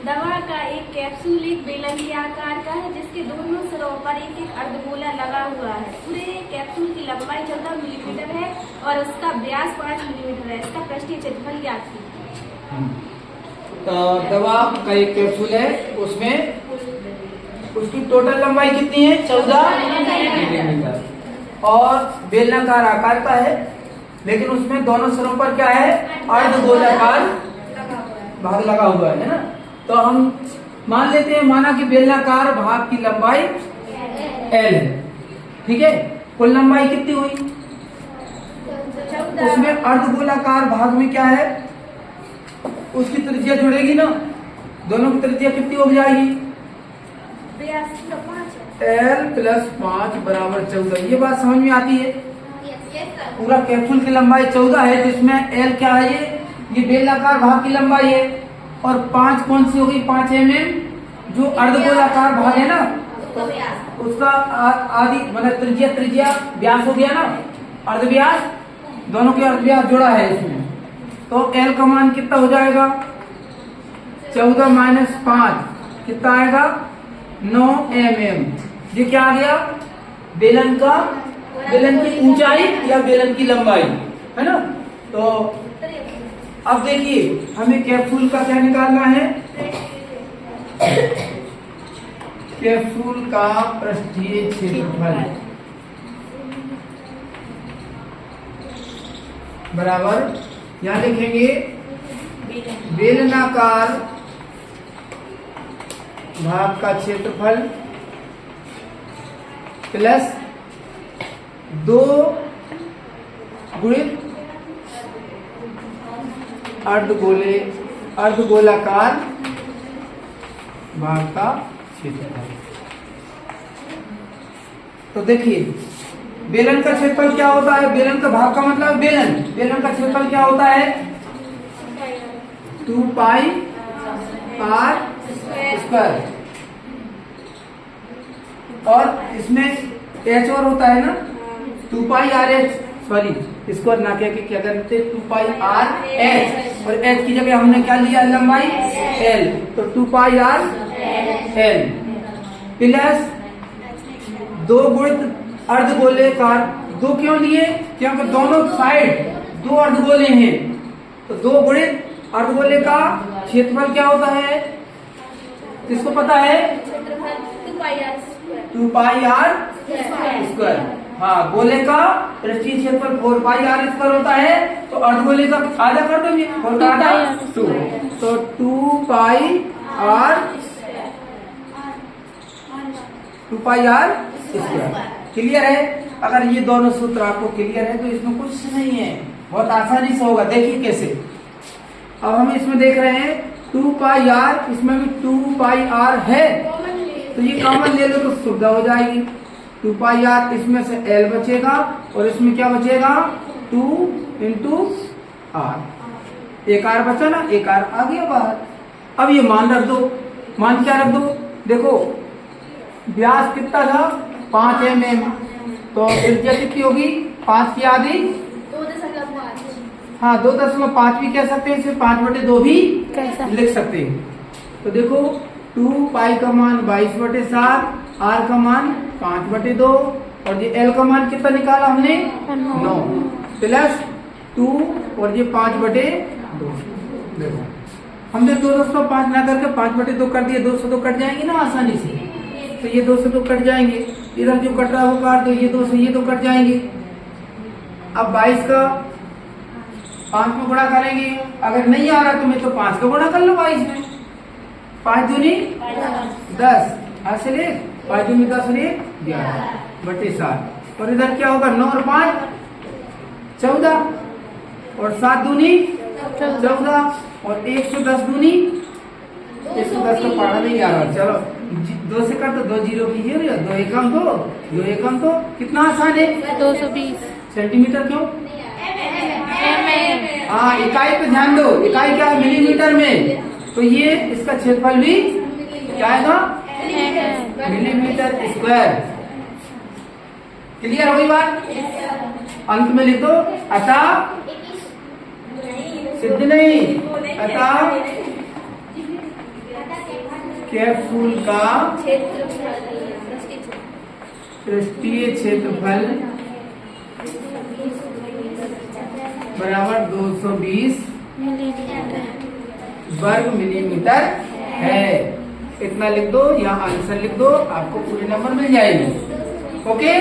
दवा का एक कैप्सूल एक बेलन के आकार का है जिसके दोनों सिरों पर एक एक अर्धगोला लगा हुआ है। पूरे कैप्सूल की लंबाई 14 मिलीमीटर है और उसका व्यास 5 मिलीमीटर है। इसका पृष्ठीय क्षेत्रफल ज्ञात कीजिए। तो दवा का एक कैप्सूल है, उसमें उसकी टोटल लंबाई कितनी है? 14 मिलीमीटर और बेलनाकार आकार का है, लेकिन उसमें दोनों सिरों पर क्या है? अर्धगोलाकार भाग लगा हुआ है ना। तो हम मान लेते हैं, माना कि बेलनाकार भाग की लंबाई L है, ठीक है। कुल लंबाई कितनी हुई? उसमें अर्धगोलाकार भाग में क्या है? उसकी त्रिज्या जुड़ेगी ना, दोनों की त्रिज्या कितनी हो जाएगी? L + 5 = 14। ये बात समझ में आती है? पूरा कैप्सूल की लंबाई 14 है, जिसमें L क्या है? ये बेलनाकार भाग की लंबाई है। और 5 कौन सी होगी? 5 mm जो अर्धगोलाकार भाग है ना, तो उसका आदि मतलब त्रिज्या व्यास हो गया ना, अर्धव्यास, दोनों के अर्धव्यास जुड़ा है इसमें। तो L का मान कितना हो जाएगा? 14 - 5 कितना आएगा? 9 mm। ये क्या आ गया? बेलन की ऊंचाई या बेलन की लंबाई, है ना। तो अब देखिए, हमें कैप्सूल का क्या निकालना है? कैप्सूल का पृष्ठीय क्षेत्रफल बराबर, यहां लिखेंगे बेलनाकार भाग का क्षेत्रफल प्लस 2 गुणित अर्धगोलाकार भाग का क्षेत्रफल। तो देखिए, बेलन का क्षेत्रफल क्या होता है? बेलन का भाग का मतलब बेलन का क्षेत्रफल क्या होता है? 2 पाई r स्क्वायर, और इसमें h और होता है ना, 2 पाई r h, सॉरी स्क्वायर ना क्या करते, 2 पाई r h, और h की जगह हमने क्या लिया? लंबाई L, तो 2 पाई r L प्लस 2 गुणित अर्धगोलाकार। 2 क्यों लिए? क्योंकि दोनों साइड 2 अर्धगोले हैं, तो 2 गुणित अर्धगोले का क्षेत्रफल क्या होता है? किसको पता है? 2 पाई r स्क्वायर। हाँ, गोले का पृष्ठीय क्षेत्रफल 4 पाई r स्क्वायर होता है, तो अर्धगोले का आधा कर देंगे, 4 का आधा 2, तो 2 पाई r स्क्वायर। क्लियर है? अगर ये दोनों सूत्र आपको क्लियर है तो इसमें कुछ नहीं है, बहुत आसानी से होगा। देखिए कैसे। अब हम इसमें देख रहे हैं 2 पाई r, इसमें भी 2 पाई r है, तो ये कॉमन ले लो तो सुविधा हो जाएगी। 2 पाई r, इसमें से L बचेगा और इसमें क्या बचेगा? 2 × r। एक r बचा ना, एक r आ गया बाहर। अब ये मान रख दो। मान क्या रख दो? देखो, व्यास कितना था? 5 mm, तो त्रिज्या कितनी होगी? 5 की आधी, 2.5। हाँ 2.5 भी कह सकते हैं, इसे 5/2 भी लिख सकते हैं। तो देखो, 2 पाई का मान 22/7, r का मान 5/2, और ये L का मान कितना निकाला हमने? 9 प्लस 2, और ये 5/2। देखो, हमने 2/5 ना करके 5/2 कर दिए। 2 से 2 कट जाएंगे ना आसानी से, तो ये 2 से 2 कट जाएंगे। इधर जो कट रहा है वो काट दो, ये 2 से ये 2 कट जाएंगे। अब 22 का 5 में गुणा करेंगे। अगर नहीं आ रहा तुम्हें तो 5 का गुणा कर लो 22 में। 5 दूनी 10, 5 दूनी 10 और 1 11/7। और इधर क्या होगा? 9 और 5 14, और 7 दूनी 14, और 110 दूनी 110 का पढ़ा नहीं आ रहा। चलो 2 से कर दो, 2 जीरो कीजिए, 2 एकम 2, 2 एकम तो कितना आसान है? 220 सेंटीमीटर। क्यों? हाँ, इकाई पे ध्यान दो। इकाई क्या है? मिलीमीटर में। तो ये इसका क्षेत्रफल भी क्या आएगा? Millimetre square. क्लियर हो गई बात? अंत में लिख दो, अतः सिद्ध नहीं, अतः कैप्सूल का क्षेत्रफल पृष्ठीय क्षेत्रफल बराबर 220 वर्ग मिलीमीटर है। इतना लिख दो या आंसर लिख दो, आपको पूरे नंबर मिल जाएंगे। ओके।